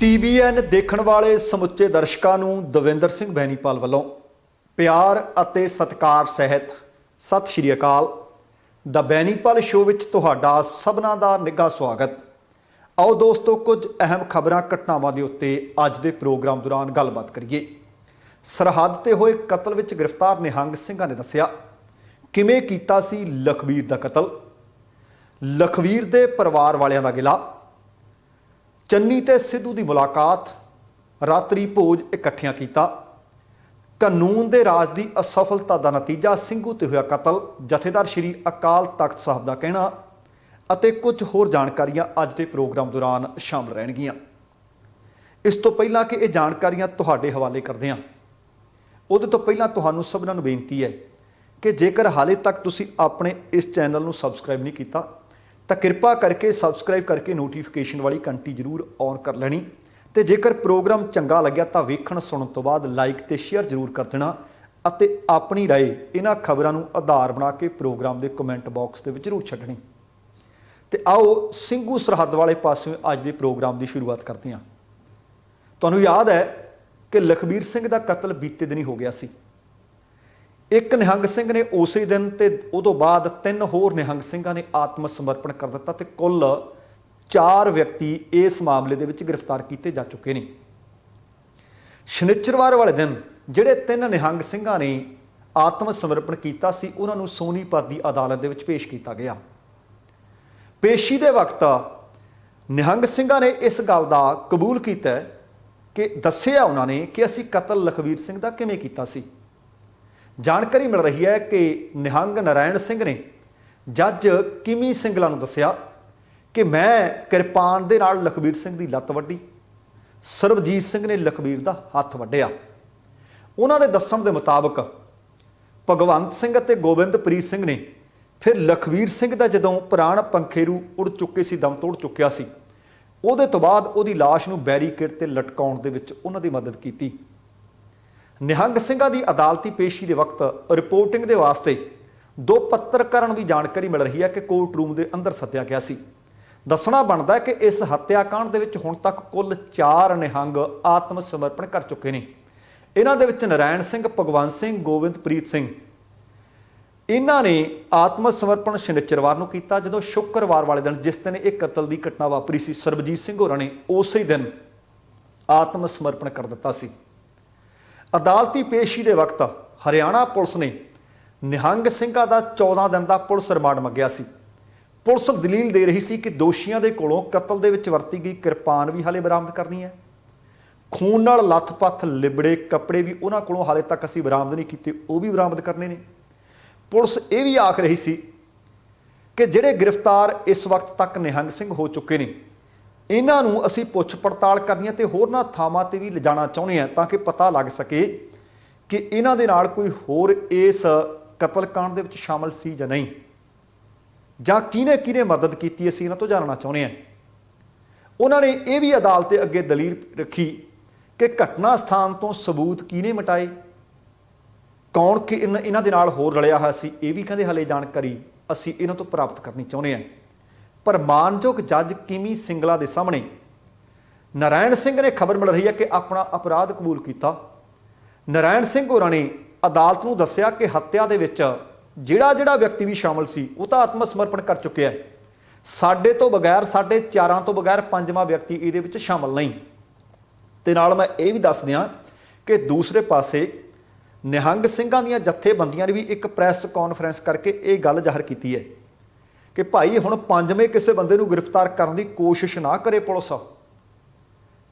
TVN देखण वाले समुचे दर्शकों नूं दविंदर सिंह बैनीपाल वालों प्यार अते सत्कार सहित सत श्री अकाल। द बैनीपाल शो विच तुहाडा सबना दा निघा स्वागत। आओ दोस्तों, कुछ अहम खबरां घटनावां दे उत्ते अज दे प्रोग्राम दौरान गलबात करिए। सरहद ते होए कतल विच गिरफ्तार निहंग सिंघां ने दस्सिया किवें कीता सी लखवीर दा कतल। लखवीर दे परिवार वालियां दा गिला। चन्नी ते सिद्धू की मुलाकात, रात्रि भोज इकट्ठियां कीता। कानून दे राज की असफलता का नतीजा ਸਿੰਘੂ ते होया कतल, जथेदार श्री अकाल तख्त साहब का कहना अते कुछ होर जानकारियां अज के प्रोग्राम दौरान शामिल रहणगियां। इस तो पहला कि ये जानकारियां तुहाडे हवाले करदे हां, उहदे तो पहला तुहानूं सबनां नूं बेनती है कि जेकर हाले तक तुसीं अपने इस चैनल नूं सबसक्राइब नहीं कीता तो कृपा करके सबसक्राइब करके नोटिफिकेशन वाली घंटी जरूर ऑन कर लेनी। तो जेकर प्रोग्राम चंगा लग्या तो वेखण सुनने तो बाद लाइक तो शेयर जरूर कर देना अते अपनी राय इन्हां खबरों नूं आधार बना के प्रोग्राम के कमेंट बॉक्स के जरूर छड्डणी। तो आओ ਸਿੰਘੂ सरहद वाले पासों अज के प्रोग्राम की शुरुआत करते हैं। तुहानूं याद है कि लखबीर सिंह का कतल बीते दिन ही हो गया सी। एक निहंग सिंह ने उस दिन ते उदों बाद 3 होर निहंग सिंघां ने आत्म समर्पण कर दिता ते कुल 4 व्यक्ति इस मामले दे विच गिरफ्तार किए जा चुके हैं। शनिचरवार वाले दिन जिहड़े 3 निहंग सिंघां ने आत्म समर्पण किया सी उन्हां नूं सोनीपत की अदालत दे विच पेश किया गया। पेशी दे वक्त निहंग सिंघां ने इस गल का कबूल किया कि दस्सिया उन्होंने कि असीं कतल लखबीर सिंह दा किवें कीता सी। जानकारी मिल रही है कि निहंग नारायण सिंह ने जज किमी सिंगला नूं दस्सिया कि मैं किरपान दे नाल लखबीर सिंह की लत्त वड्डी, सरबजीत सिंह ने लखबीर का हत्थ वड्डिया। उन्हां दे दस्सण दे मुताबक भगवंत सिंह ते गोबिंदप्रीत सिंह ने फिर लखबीर सिंह का जदों प्राण पंखेरू उड़ चुके सी, दम तोड़ चुकिया सी, उहदे तो बाद उहदी लाश नूं बैरीकेड ते लटकाउण दे विच उन्हां दी मदद की। निहंग सिंघां की अदालती पेशी के वक्त रिपोर्टिंग के वास्ते 2 पत्रकारां नूं भी जानकारी मिल रही है कि कोर्ट रूम के अंदर सद्दिया गया सी। दसना बनता है कि इस हत्याकांड के विच हुण तक कुल 4 निहंग आत्म समर्पण कर चुके हैं। इन्हां दे विच नारायण सिंह, भगवंत सिंह, गोबिंदप्रीत सिंह, इन्हां ने आत्म समर्पण शनिचरवार नूं कीता जदों शुक्रवार वाले दिन जिस दिन एक कतल की घटना वापरी सी, सरबजीत सिंह होरां ने उस दिन आत्म समर्पण कर दिता सी। अदालती पेशी के वक्त हरियाणा पुलिस ने निहंग सिंघां का 14 दिन का पुलिस रिमांड मंगिया सी। पुलिस दलील दे रही सी कि दोषियों के कोलों कतल दे विच वरती गई किरपान भी हाले बरामद करनी है। खून नाल लथ-पथ लिबड़े कपड़े भी उन्हां कोलों हाले तक असीं बरामद नहीं कीते, वो भी बरामद करने ने। पुलिस ये भी आख रही सी कि जिहड़े गिरफ्तार इस वक्त तक निहंग सिंह हो चुके हैं इन्हां नूं असीं पुछ पड़ताल करनी ते होरनां थावां ते भी लिजाना चाहुंदे हां ताकि पता लग सके कि इन्हां दे नाल कोई होर इस कतलकांड दे विच शामिल सी जां नहीं, जां किहने किहने मदद कीती असीं इन्हां तों जानना चाहुंदे हां। उन्होंने ये भी अदालत के अगे दलील रखी कि घटना स्थान तो सबूत किहने मिटाए, कौन कि इन्हां दे नाल होर रलिया होया सी, ये भी कहंदे हाले जानकारी असीं इन्हां तों प्राप्त करनी चाहुंदे हां। पर मानयोग जज किमी सिंगला के सामने नारायण सिंह ने खबर मिल रही है कि अपना अपराध कबूल किया। नारायण सिंह होरां ने अदालत नूं दस्सिया कि हत्या दे विच जिहड़ा व्यक्ति भी शामिल सी वो तो आत्म समर्पण कर चुके हैं, साडे तो बगैर, साडे 4 तो बगैर 5वां व्यक्ति इहदे विच शामिल नहीं। ते नाल मैं ये भी दस दियां कि दूसरे पासे निहंग सिंघां दीयां जथेबंदियां ने भी एक प्रैस कॉन्फ्रेंस करके ये गल जाहिर की है कि भाई हुण 5वें किसी बंदे नूं गिरफ्तार करने की कोशिश ना करे पुलिस,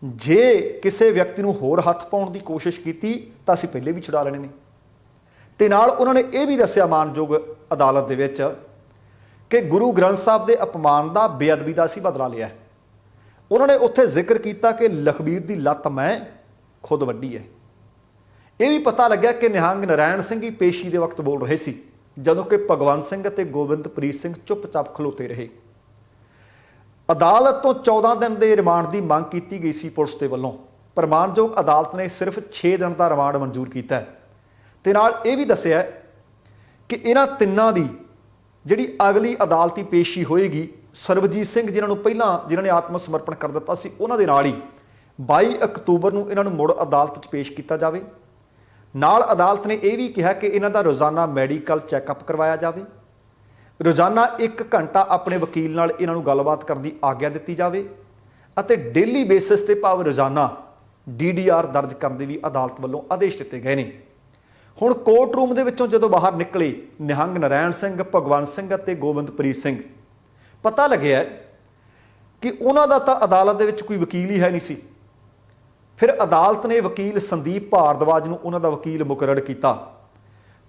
जे किसी व्यक्ति नूं होर हत्थ पाउण की कोशिश की तो असीं पहले भी छुड़ा लेने ने। ते नाल उन्होंने ये भी दस्सिया मानयोग अदालत दे विच कि गुरु ग्रंथ साहब के अपमान का बेअदबी का असीं बदला लिया है। उन्होंने उत्थे जिक्र किया कि लखबीर की लत्त मैं खुद वड्डी है। ये भी पता लग्या कि निहंग नारायण सिंह ही पेशी के वक्त बोल रहे सी जदों कि भगवंत सिंह ते गोबिंदप्रीत सिंह चुपचाप खलोते रहे। अदालत तो 14 दिन के रिमांड की मांग की गई सी पुलिस के वलों, पर मानयोग अदालत ने सिर्फ 6 दिन का रिमांड मंजूर किया है। ते नाल ये भी दस्सिया कि इन्हां तिन्नां दी जिहड़ी अगली अदालती पेशी होएगी, सरबजीत सिंह जिन्हां नूं पहिलां जिन्हां ने आत्म समर्पण कर दिता सी उन्हां दे नाल ही 22 ਅਕਤੂਬਰ ਨੂੰ ਇਹਨਾਂ ਨੂੰ ਮੁੜ ਅਦਾਲਤ 'ਚ ਪੇਸ਼ ਕੀਤਾ ਜਾਵੇ। ਨਾਲ ਅਦਾਲਤ ਨੇ ਇਹ ਵੀ ਕਿਹਾ ਕਿ ਇਹਨਾਂ ਦਾ ਰੋਜ਼ਾਨਾ ਮੈਡੀਕਲ ਚੈੱਕਅਪ ਕਰਵਾਇਆ ਜਾਵੇ। ਰੋਜ਼ਾਨਾ 1 ਘੰਟਾ ਆਪਣੇ ਵਕੀਲ ਨਾਲ ਇਹਨਾਂ ਨੂੰ ਗੱਲਬਾਤ ਕਰਨ ਦੀ ਆਗਿਆ ਦਿੱਤੀ ਜਾਵੇ ਅਤੇ ਡੇਲੀ ਬੇਸਿਸ ਤੇ ਭਾਵ ਰੋਜ਼ਾਨਾ DDR ਦਰਜ ਕਰਨ ਦੇ ਵੀ ਅਦਾਲਤ ਵੱਲੋਂ ਆਦੇਸ਼ ਦਿੱਤੇ ਗਏ ਨੇ। ਹੁਣ ਕੋਰਟ ਰੂਮ ਦੇ ਵਿੱਚੋਂ ਜਦੋਂ ਬਾਹਰ ਨਿਕਲੇ ਨਿਹੰਗ ਨਰਾਇਣ ਸਿੰਘ, ਭਗਵੰਤ ਸਿੰਘ ਅਤੇ ਗੋਬਿੰਦਪ੍ਰੀਤ ਸਿੰਘ, ਪਤਾ ਲੱਗਿਆ ਕਿ ਉਹਨਾਂ ਦਾ ਤਾਂ ਅਦਾਲਤ ਦੇ ਵਿੱਚ ਕੋਈ ਵਕੀਲ ਹੀ ਹੈ ਨਹੀਂ ਸੀ। ਫਿਰ ਅਦਾਲਤ ਨੇ ਵਕੀਲ ਸੰਦੀਪ ਭਾਰਦਵਾਜ ਨੂੰ ਉਹਨਾਂ ਦਾ ਵਕੀਲ ਮੁਕਰਰ ਕੀਤਾ।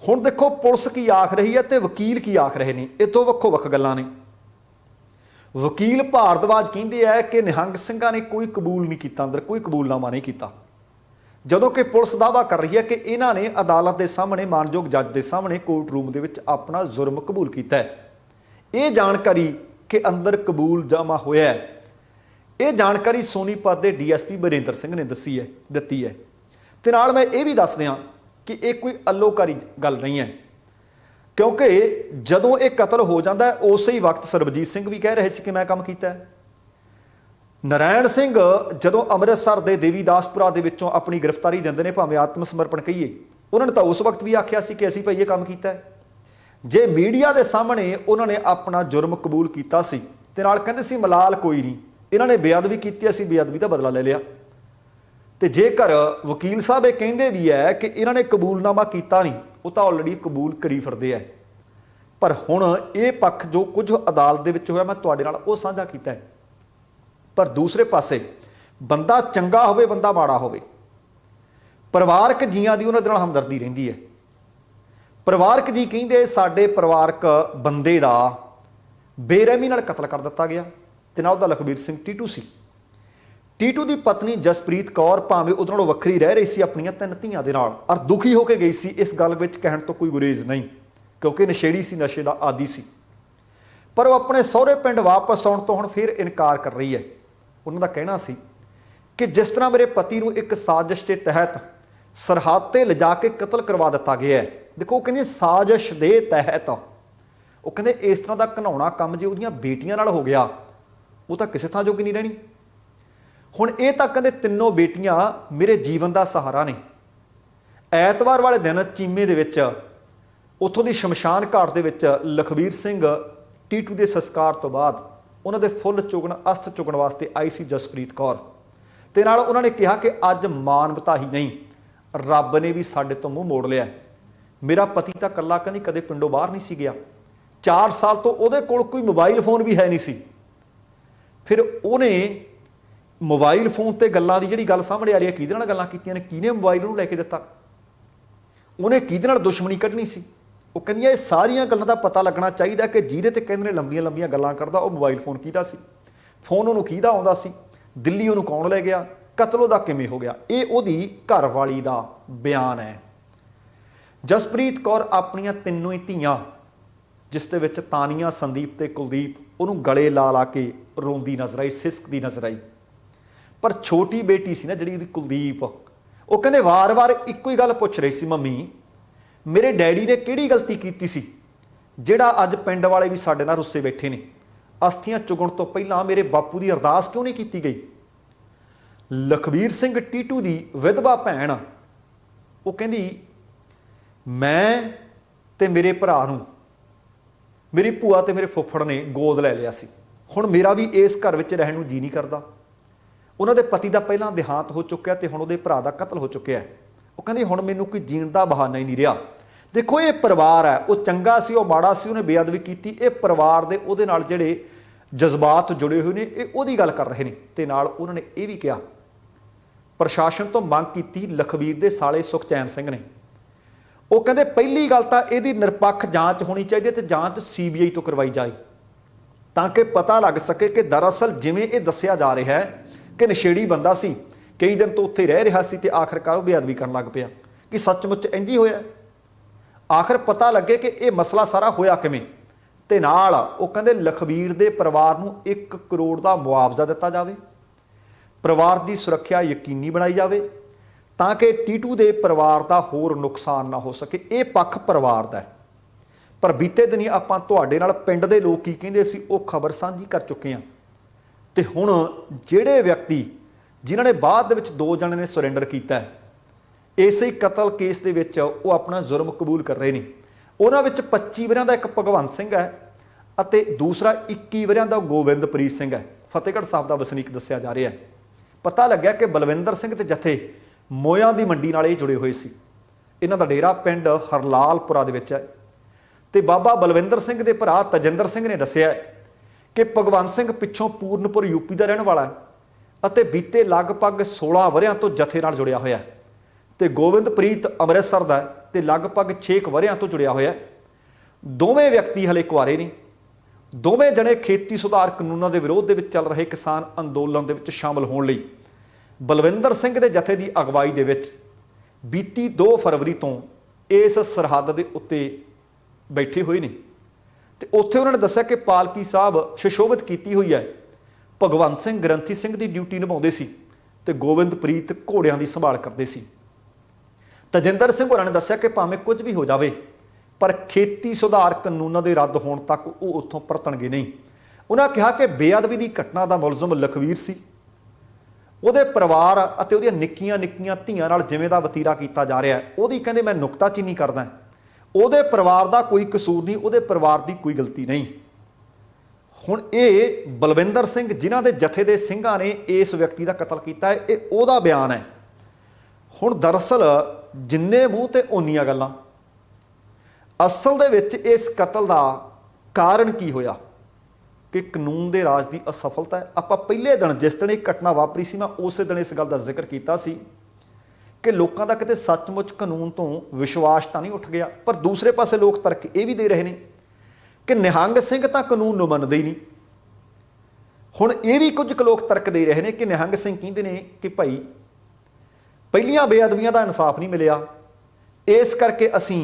ਹੁਣ ਦੇਖੋ ਪੁਲਿਸ ਕੀ ਆਖ ਰਹੀ ਹੈ ਤੇ ਵਕੀਲ ਕੀ ਆਖ ਰਹੇ ਨੇ, ਇਹ ਦੋ ਵੱਖੋ ਵੱਖ ਗੱਲਾਂ ਨੇ। ਵਕੀਲ ਭਾਰਦਵਾਜ ਕਹਿੰਦੇ ਆ ਕਿ ਨਿਹੰਗ ਸਿੰਘਾਂ ਨੇ ਕੋਈ ਕਬੂਲ ਨਹੀਂ ਕੀਤਾ, ਅੰਦਰ ਕੋਈ ਕਬੂਲਨਾਮਾ ਨਹੀਂ ਕੀਤਾ, ਜਦੋਂ ਕਿ ਪੁਲਿਸ ਦਾਅਵਾ ਕਰ ਰਹੀ ਹੈ ਕਿ ਇਹਨਾਂ ਨੇ ਅਦਾਲਤ ਦੇ ਸਾਹਮਣੇ, ਮਾਨਯੋਗ ਜੱਜ ਦੇ ਸਾਹਮਣੇ ਕੋਰਟ ਰੂਮ ਦੇ ਵਿੱਚ ਆਪਣਾ ਜ਼ੁਰਮ ਕਬੂਲ ਕੀਤਾ ਹੈ। ਇਹ ਜਾਣਕਾਰੀ ਕਿ ਅੰਦਰ ਕਬੂਲਨਾਮਾ ਹੋਇਆ ਹੈ, ਇਹ ਜਾਣਕਾਰੀ ਸੋਨੀਪਤ ਦੇ DSP ਬਰਿੰਦਰ ਸਿੰਘ ਨੇ ਦਿੱਤੀ ਹੈ। ਤੇ ਨਾਲ ਮੈਂ ਇਹ ਵੀ ਦੱਸ ਦਿਆਂ ਕਿ ਇਹ ਕੋਈ ਅਲੋਕਾਰੀ ਗੱਲ ਨਹੀਂ ਹੈ, ਕਿਉਂਕਿ ਜਦੋਂ ਇਹ ਕਤਲ ਹੋ ਜਾਂਦਾ ਉਸੇ ਹੀ ਵਕਤ ਸਰਬਜੀਤ ਸਿੰਘ ਵੀ ਕਹਿ ਰਹੇ ਸੀ ਕਿ ਮੈਂ ਕੰਮ ਕੀਤਾ ਹੈ। ਨਰਾਇਣ ਸਿੰਘ ਜਦੋਂ ਅੰਮ੍ਰਿਤਸਰ ਦੇ ਦੇਵੀਦਾਸਪੁਰਾ ਦੇ ਵਿੱਚੋਂ ਆਪਣੀ ਗ੍ਰਿਫਤਾਰੀ ਦਿੰਦੇ ਨੇ, ਭਾਵੇਂ ਆਤਮ ਸਮਰਪਣ ਕਹੀਏ, ਉਹਨਾਂ ਨੇ ਤਾਂ ਉਸ ਵਕਤ ਵੀ ਆਖਿਆ ਸੀ ਕਿ ਅਸੀਂ ਭਾਈ ਇਹ ਕੰਮ ਕੀਤਾ ਹੈ। ਜੇ ਮੀਡੀਆ ਦੇ ਸਾਹਮਣੇ ਉਹਨਾਂ ਨੇ ਆਪਣਾ ਜੁਰਮ ਕਬੂਲ ਕੀਤਾ ਸੀ ਤੇ ਨਾਲ ਕਹਿੰਦੇ ਸੀ ਮਲਾਲ ਕੋਈ ਨਹੀਂ, ਇਹਨਾਂ ਨੇ ਬੇਅਦਬੀ ਕੀਤੀ, ਅਸੀਂ ਬੇਅਦਬੀ ਦਾ ਬਦਲਾ ਲੈ ਲਿਆ। ਤੇ ਜੇਕਰ ਵਕੀਲ ਸਾਹਿਬ ਇਹ ਕਹਿੰਦੇ ਵੀ ਹੈ ਕਿ ਇਹਨਾਂ ਨੇ ਕਬੂਲਨਾਮਾ ਕੀਤਾ ਨਹੀਂ, ਉਹ ਤਾਂ ਆਲਰੇਡੀ ਕਬੂਲ ਕਰੀ ਫਿਰਦੇ ਹੈ। ਪਰ ਹੁਣ ਇਹ ਪੱਖ ਜੋ ਕੁਝ ਅਦਾਲਤ ਦੇ ਵਿੱਚ ਹੋਇਆ ਮੈਂ ਤੁਹਾਡੇ ਨਾਲ ਉਹ ਸਾਂਝਾ ਕੀਤਾ ਹੈ। ਪਰ ਦੂਸਰੇ ਪਾਸੇ ਬੰਦਾ ਚੰਗਾ ਹੋਵੇ, ਬੰਦਾ ਮਾੜਾ ਹੋਵੇ, ਪਰਿਵਾਰਕ ਜੀਆਂ ਦੀ ਉਹਨਾਂ ਦੇ ਨਾਲ ਹਮਦਰਦੀ ਰਹਿੰਦੀ ਹੈ। ਪਰਿਵਾਰਕ ਜੀ ਕਹਿੰਦੇ ਸਾਡੇ ਪਰਿਵਾਰਕ ਬੰਦੇ ਦਾ ਬੇਰਹਿਮੀ ਨਾਲ ਕਤਲ ਕਰ ਦਿੱਤਾ ਗਿਆ ਤੇ ਨਾਲ ਉਹਦਾ ਲਖਬੀਰ ਸਿੰਘ ਟੀਟੂ ਸੀ। ਟੀਟੂ ਦੀ ਪਤਨੀ ਜਸਪ੍ਰੀਤ ਕੌਰ ਭਾਵੇਂ ਉਹਦੇ ਨਾਲੋਂ ਵੱਖਰੀ ਰਹਿ ਰਹੀ ਸੀ ਆਪਣੀਆਂ 3 ਧੀਆਂ ਦੇ ਨਾਲ, ਔਰ ਦੁਖੀ ਹੋ ਕੇ ਗਈ ਸੀ। ਇਸ ਗੱਲ ਵਿੱਚ ਕਹਿਣ ਤੋਂ ਕੋਈ ਗੁਰੇਜ਼ ਨਹੀਂ, ਕਿਉਂਕਿ ਨਸ਼ੇੜੀ ਸੀ, ਨਸ਼ੇ ਦਾ ਆਦੀ ਸੀ। ਪਰ ਉਹ ਆਪਣੇ ਸਹੁਰੇ ਪਿੰਡ ਵਾਪਸ ਆਉਣ ਤੋਂ ਹੁਣ ਫਿਰ ਇਨਕਾਰ ਕਰ ਰਹੀ ਹੈ। ਉਹਨਾਂ ਦਾ ਕਹਿਣਾ ਸੀ ਕਿ ਜਿਸ ਤਰ੍ਹਾਂ ਮੇਰੇ ਪਤੀ ਨੂੰ ਇੱਕ ਸਾਜ਼ਿਸ਼ ਦੇ ਤਹਿਤ ਸਰਹੱਦ 'ਤੇ ਲਿਜਾ ਕੇ ਕਤਲ ਕਰਵਾ ਦਿੱਤਾ ਗਿਆ ਹੈ। ਦੇਖੋ, ਉਹ ਕਹਿੰਦੇ ਸਾਜ਼ਿਸ਼ ਦੇ ਤਹਿਤ, ਉਹ ਕਹਿੰਦੇ ਇਸ ਤਰ੍ਹਾਂ ਦਾ ਘਿਨਾਉਣਾ ਕੰਮ ਜੇ ਉਹਦੀਆਂ ਬੇਟੀਆਂ ਨਾਲ ਹੋ ਗਿਆ, ਉਹ ਤਾਂ ਕਿਸੇ ਥਾਂ ਜੋਗੀ ਨਹੀਂ ਰਹਿਣੀ। ਹੁਣ ਇਹ ਤਾਂ ਕਹਿੰਦੇ ਤਿੰਨੋਂ ਬੇਟੀਆਂ ਮੇਰੇ ਜੀਵਨ ਦਾ ਸਹਾਰਾ ਨੇ। ਐਤਵਾਰ ਵਾਲੇ ਦਿਨ ਚੀਮੇ ਦੇ ਵਿੱਚ, ਉੱਥੋਂ ਦੀ ਸ਼ਮਸ਼ਾਨ ਘਾਟ ਦੇ ਵਿੱਚ ਲਖਬੀਰ ਸਿੰਘ ਟੀਟੂ ਦੇ ਸੰਸਕਾਰ ਤੋਂ ਬਾਅਦ ਉਹਨਾਂ ਦੇ ਫੁੱਲ ਚੁਗਣ, ਅਸਥ ਚੁਗਣ ਵਾਸਤੇ ਆਈ ਸੀ ਜਸਪ੍ਰੀਤ ਕੌਰ। ਤੇ ਨਾਲ ਉਹਨਾਂ ਨੇ ਕਿਹਾ ਕਿ ਅੱਜ ਮਾਨਵਤਾ ਹੀ ਨਹੀਂ, ਰੱਬ ਨੇ ਵੀ ਸਾਡੇ ਤੋਂ ਮੂੰਹ ਮੋੜ ਲਿਆ। ਮੇਰਾ ਪਤੀ ਤਾਂ ਇਕੱਲਾ ਕਹਿੰਦੀ ਕਦੇ ਪਿੰਡੋਂ ਬਾਹਰ ਨਹੀਂ ਸੀ ਗਿਆ, 4 ਸਾਲ ਤੋਂ ਉਹਦੇ ਕੋਲ ਕੋਈ ਮੋਬਾਈਲ ਫੋਨ ਵੀ ਹੈ ਨਹੀਂ ਸੀ। ਫਿਰ ਉਹਨੇ ਮੋਬਾਈਲ ਫੋਨ ਤੇ ਗੱਲਾਂ ਦੀ ਜਿਹੜੀ ਗੱਲ ਸਾਹਮਣੇ ਆ ਰਹੀ ਹੈ, ਕਿਹਦੇ ਨਾਲ ਗੱਲਾਂ ਕੀਤੀਆਂ ਨੇ, ਕਿਹਨੇ ਮੋਬਾਈਲ ਉਹਨੂੰ ਲੈ ਕੇ ਦਿੱਤਾ, ਉਹਨੇ ਕਿਹਦੇ ਨਾਲ ਦੁਸ਼ਮਣੀ ਕੱਢਣੀ ਸੀ। ਉਹ ਕਹਿੰਦੀਆਂ ਇਹ ਸਾਰੀਆਂ ਗੱਲਾਂ ਦਾ ਪਤਾ ਲੱਗਣਾ ਚਾਹੀਦਾ ਕਿ ਜਿਹਦੇ ਤੇ ਕਹਿੰਦੇ ਨੇ ਲੰਬੀਆਂ ਲੰਬੀਆਂ ਗੱਲਾਂ ਕਰਦਾ, ਉਹ ਮੋਬਾਈਲ ਫੋਨ ਕਿਹਦਾ ਸੀ, ਫੋਨ ਉਹਨੂੰ ਕਿਹਦਾ ਆਉਂਦਾ ਸੀ, ਦਿੱਲੀ ਉਹਨੂੰ ਕੌਣ ਲੈ ਗਿਆ, ਕਤਲ ਉਹਦਾ ਕਿਵੇਂ ਹੋ ਗਿਆ। ਇਹ ਉਹਦੀ ਘਰਵਾਲੀ ਦਾ ਬਿਆਨ ਹੈ। ਜਸਪ੍ਰੀਤ ਕੌਰ ਆਪਣੀਆਂ ਤਿੰਨੋਂ ਹੀ ਧੀਆਂ, ਜਿਸ ਦੇ ਵਿੱਚ ਤਾਨੀਆ, ਸੰਦੀਪ ਤੇ ਕੁਲਦੀਪ, ਉਹਨੂੰ ਗਲੇ ਲਾ ਲਾ ਕੇ ਰੋਂਦੀ ਨਜ਼ਰ ਆਈ, ਸਿਸਕਦੀ ਨਜ਼ਰ ਆਈ। ਪਰ ਛੋਟੀ ਬੇਟੀ ਸੀ ਨਾ ਜਿਹੜੀ ਉਹਦੀ ਕੁਲਦੀਪ, ਉਹ ਕਹਿੰਦੇ ਵਾਰ-ਵਾਰ ਇੱਕੋ ਹੀ ਗੱਲ ਪੁੱਛ ਰਹੀ ਸੀ, ਮੰਮੀ ਮੇਰੇ ਡੈਡੀ ਨੇ ਕਿਹੜੀ ਗਲਤੀ ਕੀਤੀ ਸੀ ਜਿਹੜਾ ਅੱਜ ਪਿੰਡ ਵਾਲੇ ਵੀ ਸਾਡੇ ਨਾਲ ਰੁੱਸੇ ਬੈਠੇ ਨੇ, ਅਸਥੀਆਂ ਚੁਗਣ ਤੋਂ ਪਹਿਲਾਂ ਮੇਰੇ ਬਾਪੂ ਦੀ ਅਰਦਾਸ ਕਿਉਂ ਨਹੀਂ ਕੀਤੀ ਗਈ। ਲਖਬੀਰ ਸਿੰਘ ਟੀਟੂ ਦੀ ਵਿਧਵਾ ਭੈਣ, ਉਹ ਕਹਿੰਦੀ ਮੈਂ ਤੇ ਮੇਰੇ ਭਰਾ ਨੂੰ ਮੇਰੀ ਭੂਆ ਤੇ ਮੇਰੇ ਫੁੱਫੜ ਨੇ ਗੋਦ ਲੈ ਲਿਆ ਸੀ, ਹੁਣ ਮੇਰਾ ਵੀ ਇਸ ਘਰ ਵਿੱਚ ਰਹਿਣ ਨੂੰ ਜੀ ਨਹੀਂ ਕਰਦਾ। ਉਹਨਾਂ ਦੇ ਪਤੀ ਦਾ ਪਹਿਲਾਂ ਦੇਹਾਂਤ ਹੋ ਚੁੱਕਿਆ ਤੇ ਹੁਣ ਉਹਦੇ ਭਰਾ ਦਾ ਕਤਲ ਹੋ ਚੁੱਕਿਆ। ਉਹ ਕਹਿੰਦੇ ਹੁਣ ਮੈਨੂੰ ਕੋਈ ਜੀਣ ਦਾ ਬਹਾਨਾ ਹੀ ਨਹੀਂ ਰਿਹਾ। ਦੇਖੋ, ਇਹ ਪਰਿਵਾਰ ਹੈ, ਉਹ ਚੰਗਾ ਸੀ, ਉਹ ਮਾੜਾ ਸੀ, ਉਹਨੇ ਬੇਅਦਬੀ ਕੀਤੀ, ਇਹ ਪਰਿਵਾਰ ਦੇ ਉਹਦੇ ਨਾਲ ਜਿਹੜੇ ਜਜ਼ਬਾਤ ਜੁੜੇ ਹੋਏ ਨੇ, ਇਹ ਉਹਦੀ ਗੱਲ ਕਰ ਰਹੇ ਨੇ। ਤੇ ਨਾਲ ਉਹਨਾਂ ਨੇ ਇਹ ਵੀ ਕਿਹਾ, ਪ੍ਰਸ਼ਾਸਨ ਤੋਂ ਮੰਗ ਕੀਤੀ ਲਖਬੀਰ ਦੇ ਸਾਲੇ ਸੁਖਚੈਨ ਸਿੰਘ ਨੇ। ਉਹ ਕਹਿੰਦੇ ਪਹਿਲੀ ਗੱਲ ਤਾਂ ਇਹਦੀ ਨਿਰਪੱਖ ਜਾਂਚ ਹੋਣੀ ਚਾਹੀਦੀ ਹੈ ਤੇ ਜਾਂਚ CBI ਤੋਂ ਕਰਵਾਈ ਜਾਏ, ਤਾਂ ਕਿ ਪਤਾ ਲੱਗ ਸਕੇ ਕਿ ਦਰਅਸਲ ਜਿਵੇਂ ਇਹ ਦੱਸਿਆ ਜਾ ਰਿਹਾ ਹੈ ਕਿ ਨਸ਼ੇੜੀ ਬੰਦਾ ਸੀ, ਕਈ ਦਿਨ ਤੋਂ ਉੱਥੇ ਰਹਿ ਰਿਹਾ ਸੀ ਤੇ ਆਖਰਕਾਰ ਉਹ ਬੇਅਦਬੀ ਕਰਨ ਲੱਗ ਪਿਆ, ਕਿ ਸੱਚਮੁੱਚ ਇੰਝ ਹੀ ਹੋਇਆ। ਆਖਰ ਪਤਾ ਲੱਗੇ ਕਿ ਇਹ ਮਸਲਾ ਸਾਰਾ ਹੋਇਆ ਕਿਵੇਂ। ਤੇ ਨਾਲ ਉਹ ਕਹਿੰਦੇ ਲਖਬੀਰ ਦੇ ਪਰਿਵਾਰ ਨੂੰ 1 ਕਰੋੜ ਦਾ ਮੁਆਵਜ਼ਾ ਦਿੱਤਾ ਜਾਵੇ, ਪਰਿਵਾਰ ਦੀ ਸੁਰੱਖਿਆ ਯਕੀਨੀ ਬਣਾਈ ਜਾਵੇ, ਤਾਂ ਕਿ ਟੀਟੂ ਦੇ ਪਰਿਵਾਰ ਦਾ ਹੋਰ ਨੁਕਸਾਨ ਨਾ ਹੋ ਸਕੇ। ਇਹ ਪੱਖ ਪਰਿਵਾਰ ਦਾ ਹੈ। ਪਰ ਬੀਤੇ ਦਿਨੀ ਆਪਾਂ ਤੁਹਾਡੇ ਨਾਲ ਪਿੰਡ ਦੇ ਲੋਕ ਕੀ ਕਹਿੰਦੇ ਸੀ ਉਹ ਖਬਰ ਸਾਂਝੀ ਕਰ ਚੁੱਕੇ ਹਾਂ। ਤੇ ਹੁਣ ਜਿਹੜੇ ਵਿਅਕਤੀ जिन्हां ने बाद दे विच 2 जणे ने सुरेंडर कीता है। इसे कतल केस दे विच वो अपना जुर्म कबूल कर रहे हैं। उन्हां विच 25 वरियां दा एक भगवंत सिंह है ਅਤੇ दूसरा 21 वरियां दा गोबिंदप्रीत सिंह है। फतेहगढ़ साहब का वसनीक दस्सिया जा रहा है। पता लग्या कि बलविंदर सिंह ते जथे मोयां दी मंडी नाल ये जुड़े हुए सी। इन्हां दा डेरा पिंड हरलालपुरा दे विच है ते बाबा बलविंदर सिंह दे भरा तजिंदर सिंह ने दस्सिया कि भगवंत सिंह पिछों पूर्णपुर यूपी का रहने वाला है ਅਤੇ बीते लगभग 16 वरियां तो जथे नाल जुड़िया होया ते गोबिंदप्रीत अमृतसर दा ते लगभग 6 वरियां तो जुड़िया होया। दोवें व्यक्ति हले कुआरे ने। दोवें जने खेती सुधार कानूनों के विरोध के चल रहे किसान अंदोलन के शामिल होने लई बलविंदर सिंह के जथे की अगवाई के बीती 2 फरवरी तो इस सरहद के उत्ते बैठे हुए ने ते उत्थे उन्होंने दस्सिया कि पालकी साहब सुशोभित की हुई है। भगवंत सिंह ग्रंथी सिंह की ड्यूटी निभाते सी ते गोबिंदप्रीत घोड़ियां की संभाल करते सी। तजिंदर सिंह होरां ने दस्सिया कि भावें कुछ भी हो जाए पर खेती सुधार कानूनों के रद्द होने तक वो उत्थों परतणगे नहीं। उन्होंने कहा कि बेअदबी की घटना का मुलजम लखवीर सी, ਉਹਦੇ परिवार ਅਤੇ ਉਹਦੀਆਂ ਨਿੱਕੀਆਂ ਨਿੱਕੀਆਂ ਧੀਆਂ ਨਾਲ ਜਿਵੇਂ ਦਾ ਵਤੀਰਾ ਕੀਤਾ ਜਾ ਰਿਹਾ ਹੈ ਉਹਦੀ ਕਹਿੰਦੇ मैं नुकताचीनी करदा। ਉਹਦੇ परिवार का कोई कसूर नहीं, ਉਹਦੇ परिवार की कोई गलती नहीं। ਹੁਣ ਇਹ ਬਲਵਿੰਦਰ ਸਿੰਘ ਜਿਨ੍ਹਾਂ ਦੇ ਜਥੇ ਦੇ ਸਿੰਘਾਂ ਨੇ ਇਸ ਵਿਅਕਤੀ ਦਾ ਕਤਲ ਕੀਤਾ ਹੈ ਇਹ ਉਹਦਾ ਬਿਆਨ ਹੈ। ਹੁਣ ਦਰਅਸਲ ਜਿੰਨੇ ਮੂੰਹ ਤੇ ਓਨੀਆਂ ਗੱਲਾਂ। ਅਸਲ ਦੇ ਵਿੱਚ ਇਸ ਕਤਲ ਦਾ ਕਾਰਨ ਕੀ ਹੋਇਆ कि कानून के राज की असफलता है। आप पहले दिन जिस दिन एक घटना वापरी सी मैं उस दिन इस गल का जिक्र किया सी कि लोगों का किते सचमुच कानून तो विश्वास तो नहीं उठ गया। पर दूसरे पासे लोग तर्क ये भी दे रहे हैं कि निहंग सिंह तो कानून नूं मनदे ही नहीं। हुण ये भी कुछ लोग तर्क दे रहे हैं कि निहंग सिंह कहते हैं कि भाई पहलियां बेअदबियां का इंसाफ नहीं मिलिया इस करके असीं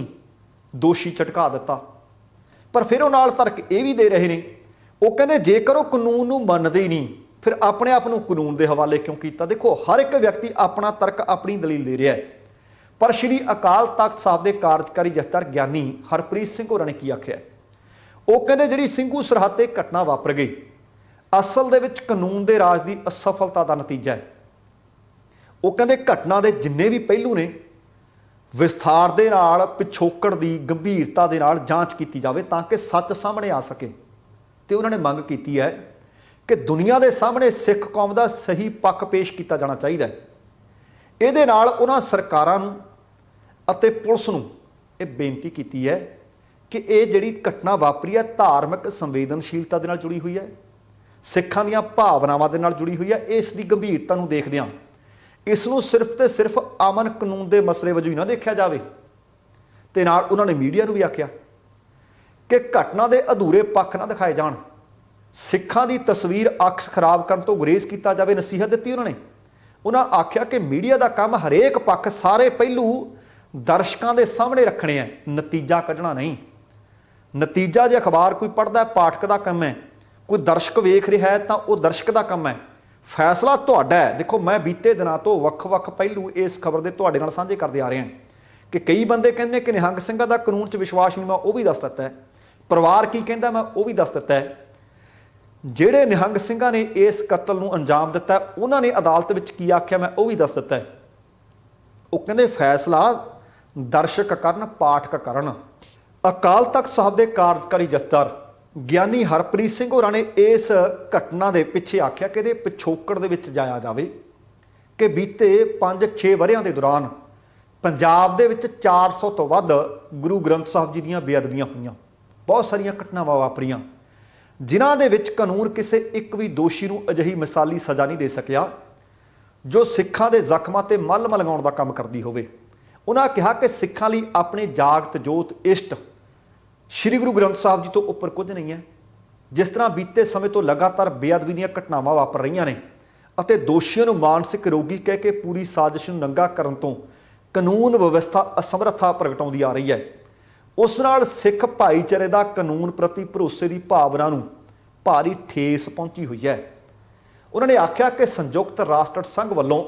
दोषी झटका दिता। पर फिर वो नाल तर्क ये भी दे रहे हैं वो कहते जेकर वो कानून नूं मनदे ही नहीं फिर अपने आप नूं कानून के हवाले क्यों किया। देखो हर एक व्यक्ति अपना तर्क अपनी दलील दे रहा है पर श्री अकाल तख्त साहब के कार्यकारी जथेदार ज्ञानी हरप्रीत सिंह होरां ने की आख्या वो कहते जिहड़ी ਸਿੰਘੂ सरहद ते घटना वापर गई असल दे विच कानून के राज की असफलता का नतीजा है। वो कहते घटना के जिन्ने भी पहलू ने विस्तार दे नाल पिछोकड़ की गंभीरता के नाल जांच की जाए ताकि सच सामने आ सके। तो उन्होंने मंग की है कि दुनिया के सामने सिख कौम का सही पक्ष पेश किया जाना चाहिए। ये उन्होंने सरकारों अते पुलिस नूं ये बेनती की है कि ये जिहड़ी घटना वापरी है धार्मिक संवेदनशीलता के नाल जुड़ी हुई है, सिखां दीआं भावनावां दे नाल जुड़ी हुई है। इसकी गंभीरता नूं देखदिआं इसनूं सिर्फ तो सिर्फ अमन कानून के मसले वजों ही ना देखा जाए। तो नाल उन्होंने मीडिया नूं भी आख्या कि घटना के अधूरे पक्ष ना दिखाए जाण, सिखां की तस्वीर अक्स खराब करने तो गुरेज किया जाए नसीहत दी। उन्होंने आख्या कि मीडिया का काम हरेक पक्ष सारे पहलू दर्शकों के सामने रखने हैं, नतीजा कढ़ना नहीं। नतीजा जो अखबार कोई पढ़ता है पाठक का काम है, कोई दर्शक वेख रहा है तो वह दर्शक का काम है, फैसला तुहाडा है। देखो मैं बीते दिनों तो वख-वख पहलू इस खबर के तुहाडे नाल साझे करते आ रहे हैं कि कई बंदे कहते हैं कि निहंग सिंह का कानून च विश्वास नहीं, मैं वह भी दस दिता है। परिवार की कहता मैं वह भी दस दिता है। ਜਿਹੜੇ ਨਿਹੰਗ ਸਿੰਘਾਂ ਨੇ ਇਸ ਕਤਲ ਨੂੰ ਅੰਜਾਮ ਦਿੱਤਾ ਉਹਨਾਂ ਨੇ ਅਦਾਲਤ ਵਿੱਚ ਕੀ ਆਖਿਆ ਮੈਂ ਉਹ ਵੀ ਦੱਸ ਦਿੱਤਾ ਹੈ। ਉਹ ਕਹਿੰਦੇ ਫੈਸਲਾ ਦਰਸ਼ਕ ਕਰਨ ਪਾਠਕ ਕਰਨ। ਅਕਾਲ ਤਖਤ ਸਾਹਿਬ ਦੇ ਕਾਰਜਕਾਰੀ ਜਥੇਦਾਰ ਗਿਆਨੀ ਹਰਪ੍ਰੀਤ ਸਿੰਘ ਹੋਰਾਂ ਨੇ ਇਸ ਘਟਨਾ ਦੇ ਪਿੱਛੇ ਆਖਿਆ ਕਿ ਇਹਦੇ ਪਿਛੋਕੜ ਦੇ ਵਿੱਚ ਜਾਇਆ ਜਾਵੇ ਕਿ ਬੀਤੇ 5-6 ਵਰ੍ਹਿਆਂ ਦੇ ਦੌਰਾਨ ਪੰਜਾਬ ਦੇ ਵਿੱਚ 400 ਤੋਂ ਵੱਧ ਗੁਰੂ ਗ੍ਰੰਥ ਸਾਹਿਬ ਜੀ ਦੀਆਂ ਬੇਅਦਬੀਆਂ ਹੋਈਆਂ, ਬਹੁਤ ਸਾਰੀਆਂ ਘਟਨਾਵਾਂ ਵਾਪਰੀਆਂ ਜਿਨ੍ਹਾਂ ਦੇ ਵਿੱਚ ਕਾਨੂੰਨ ਕਿਸੇ ਇੱਕ ਵੀ ਦੋਸ਼ੀ ਨੂੰ ਅਜਿਹੀ ਮਿਸਾਲੀ ਸਜ਼ਾ ਨਹੀਂ ਦੇ ਸਕਿਆ ਜੋ ਸਿੱਖਾਂ ਦੇ ਜ਼ਖਮਾਂ ਤੇ ਮੱਲਮ ਲਗਾਉਣ ਦਾ ਕੰਮ ਕਰਦੀ ਹੋਵੇ। ਉਹਨਾਂ ਕਿਹਾ ਕਿ ਸਿੱਖਾਂ ਲਈ ਆਪਣੇ ਜਾਗਤ ਜੋਤ ਇਸ਼ਟ ਸ਼੍ਰੀ ਗੁਰੂ ਗ੍ਰੰਥ ਸਾਹਿਬ ਜੀ ਤੋਂ ਉੱਪਰ ਕੁਝ ਨਹੀਂ ਹੈ। ਜਿਸ ਤਰ੍ਹਾਂ ਬੀਤੇ ਸਮੇਂ ਤੋਂ ਲਗਾਤਾਰ ਬੇਅਦਬੀ ਦੀਆਂ ਘਟਨਾਵਾਂ ਵਾਪਰ ਰਹੀਆਂ ਨੇ ਅਤੇ ਦੋਸ਼ੀਆਂ ਨੂੰ ਮਾਨਸਿਕ ਰੋਗੀ ਕਹਿ ਕੇ ਪੂਰੀ ਸਾਜ਼ਿਸ਼ ਨੂੰ ਨੰਗਾ ਕਰਨ ਤੋਂ ਕਾਨੂੰਨ ਵਿਵਸਥਾ ਅਸਮਰੱਥਾ ਪ੍ਰਗਟਾਉਂਦੀ ਆ ਰਹੀ ਹੈ, ਉਸ ਨਾਲ ਸਿੱਖ ਭਾਈਚਾਰੇ ਦਾ ਕਾਨੂੰਨ ਪ੍ਰਤੀ ਭਰੋਸੇ ਦੀ ਭਾਵਨਾ ਨੂੰ ਭਾਰੀ ਠੇਸ ਪਹੁੰਚੀ ਹੋਈ ਹੈ। ਉਹਨਾਂ ਨੇ ਆਖਿਆ ਕਿ ਸੰਯੁਕਤ ਰਾਸ਼ਟਰ ਸੰਘ ਵੱਲੋਂ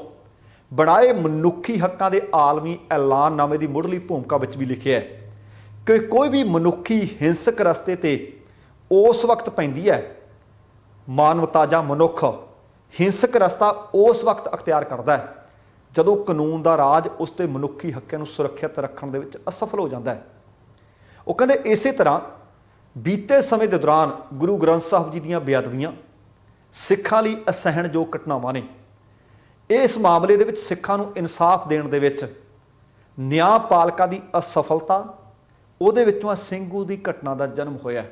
ਬਣਾਏ ਮਨੁੱਖੀ ਹੱਕਾਂ ਦੇ ਆਲਮੀ ਐਲਾਨਨਾਮੇ ਦੀ ਮੁੱਢਲੀ ਭੂਮਿਕਾ ਵਿੱਚ ਵੀ ਲਿਖਿਆ ਹੈ ਕਿ ਕੋਈ ਵੀ ਮਨੁੱਖੀ ਹਿੰਸਕ ਰਸਤੇ ਤੇ ਉਸ ਵਕਤ ਪੈਂਦੀ ਹੈ ਮਾਨਵਤਾ ਜਾਂ ਮਨੁੱਖ ਹਿੰਸਕ ਰਸਤਾ ਉਸ ਵਕਤ ਅਖਤਿਆਰ ਕਰਦਾ ਹੈ ਜਦੋਂ ਕਾਨੂੰਨ ਦਾ ਰਾਜ ਉਸ ਤੇ ਮਨੁੱਖੀ ਹੱਕਾਂ ਨੂੰ ਸੁਰੱਖਿਅਤ ਰੱਖਣ ਦੇ ਵਿੱਚ ਅਸਫਲ ਹੋ ਜਾਂਦਾ ਹੈ। ਉਹ ਕਹਿੰਦੇ ਇਸੇ ਤਰ੍ਹਾਂ ਬੀਤੇ ਸਮੇਂ ਦੇ ਦੌਰਾਨ ਗੁਰੂ ਗ੍ਰੰਥ ਸਾਹਿਬ ਜੀ ਦੀਆਂ ਬੇਅਦਬੀਆਂ ਸਿੱਖਾਂ ਲਈ ਅਸਹਿਣਯੋਗ ਘਟਨਾਵਾਂ ਨੇ। ਇਸ ਮਾਮਲੇ ਦੇ ਵਿੱਚ ਸਿੱਖਾਂ ਨੂੰ ਇਨਸਾਫ ਦੇਣ ਦੇ ਵਿੱਚ ਨਿਆਂਪਾਲਕਾਂ ਦੀ ਅਸਫਲਤਾ, ਉਹਦੇ ਵਿੱਚੋਂ ਆ ਸਿੰਘੂ ਦੀ ਘਟਨਾ ਦਾ ਜਨਮ ਹੋਇਆ।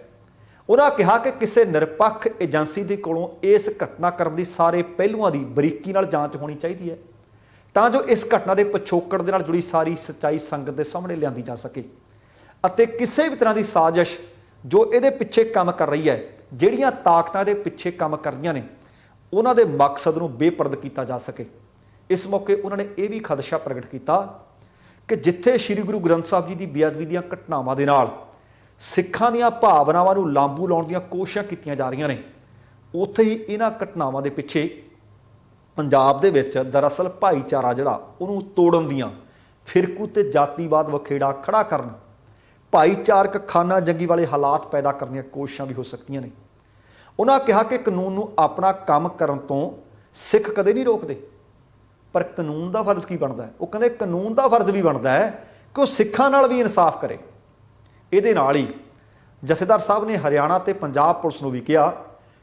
ਉਹਨਾਂ ਕਿਹਾ ਕਿ ਕਿਸੇ ਨਿਰਪੱਖ ਏਜੰਸੀ ਦੇ ਕੋਲੋਂ ਇਸ ਘਟਨਾਕ੍ਰਮ ਦੀ ਸਾਰੇ ਪਹਿਲੂਆਂ ਦੀ ਬਰੀਕੀ ਨਾਲ ਜਾਂਚ ਹੋਣੀ ਚਾਹੀਦੀ ਹੈ ਤਾਂ ਜੋ ਇਸ ਘਟਨਾ ਦੇ ਪਿਛੋਕੜ ਦੇ ਨਾਲ ਜੁੜੀ ਸਾਰੀ ਸੱਚਾਈ ਸੰਗਤ ਦੇ ਸਾਹਮਣੇ ਲਿਆਂਦੀ ਜਾ ਸਕੇ ਅਤੇ ਕਿਸੇ ਵੀ ਤਰ੍ਹਾਂ ਦੀ ਸਾਜ਼ਿਸ਼ ਜੋ ਇਹਦੇ ਪਿੱਛੇ ਕੰਮ ਕਰ ਰਹੀ ਹੈ, ਜਿਹੜੀਆਂ ਤਾਕਤਾਂ ਦੇ ਪਿੱਛੇ ਕੰਮ ਕਰਦੀਆਂ ਨੇ, ਉਹਨਾਂ ਦੇ ਮਕਸਦ ਨੂੰ ਬੇਪਰਦ ਕੀਤਾ ਜਾ ਸਕੇ। ਇਸ ਮੌਕੇ ਉਹਨਾਂ ਨੇ ਇਹ ਵੀ ਖਦਸ਼ਾ ਪ੍ਰਗਟ ਕੀਤਾ ਕਿ ਜਿੱਥੇ ਸ੍ਰੀ ਗੁਰੂ ਗ੍ਰੰਥ ਸਾਹਿਬ ਜੀ ਦੀ ਬੇਅਦਬੀ ਦੀਆਂ ਘਟਨਾਵਾਂ ਦੇ ਨਾਲ ਸਿੱਖਾਂ ਦੀਆਂ ਭਾਵਨਾਵਾਂ ਨੂੰ ਲਾਂਬੂ ਲਾਉਣ ਦੀਆਂ ਕੋਸ਼ਿਸ਼ਾਂ ਕੀਤੀਆਂ ਜਾ ਰਹੀਆਂ ਨੇ, ਉੱਥੇ ਹੀ ਇਹਨਾਂ ਘਟਨਾਵਾਂ ਦੇ ਪਿੱਛੇ ਪੰਜਾਬ ਦੇ ਵਿੱਚ ਦਰਅਸਲ ਭਾਈਚਾਰਾ ਜਿਹੜਾ ਉਹਨੂੰ ਤੋੜਨ ਦੀਆਂ, ਫਿਰਕੂ ਤੇ ਜਾਤੀਵਾਦ ਵਖੇੜਾ ਖੜਾ ਕਰਨ, ਭਾਈਚਾਰਕ ਖਾਨਾ ਜੰਗੀ ਵਾਲੇ ਹਾਲਾਤ ਪੈਦਾ ਕਰਨ ਦੀਆਂ ਕੋਸ਼ਿਸ਼ਾਂ ਵੀ ਹੋ ਸਕਦੀਆਂ ਨੇ। ਉਹਨਾਂ ਕਿਹਾ ਕਿ ਕਾਨੂੰਨ ਨੂੰ ਆਪਣਾ ਕੰਮ ਕਰਨ ਤੋਂ ਸਿੱਖ ਕਦੇ ਨਹੀਂ ਰੋਕਦੇ, ਪਰ ਕਾਨੂੰਨ ਦਾ ਫਰਜ਼ ਕੀ ਬਣਦਾ ਹੈ? ਉਹ ਕਹਿੰਦੇ ਕਾਨੂੰਨ ਦਾ ਫਰਜ਼ ਵੀ ਬਣਦਾ ਹੈ ਕਿ ਉਹ ਸਿੱਖਾਂ ਨਾਲ ਵੀ ਇਨਸਾਫ ਕਰੇ। ਇਹਦੇ ਨਾਲ ਹੀ ਜਥੇਦਾਰ ਸਾਹਿਬ ਨੇ ਹਰਿਆਣਾ ਤੇ ਪੰਜਾਬ ਪੁਲਿਸ ਨੂੰ ਵੀ ਕਿਹਾ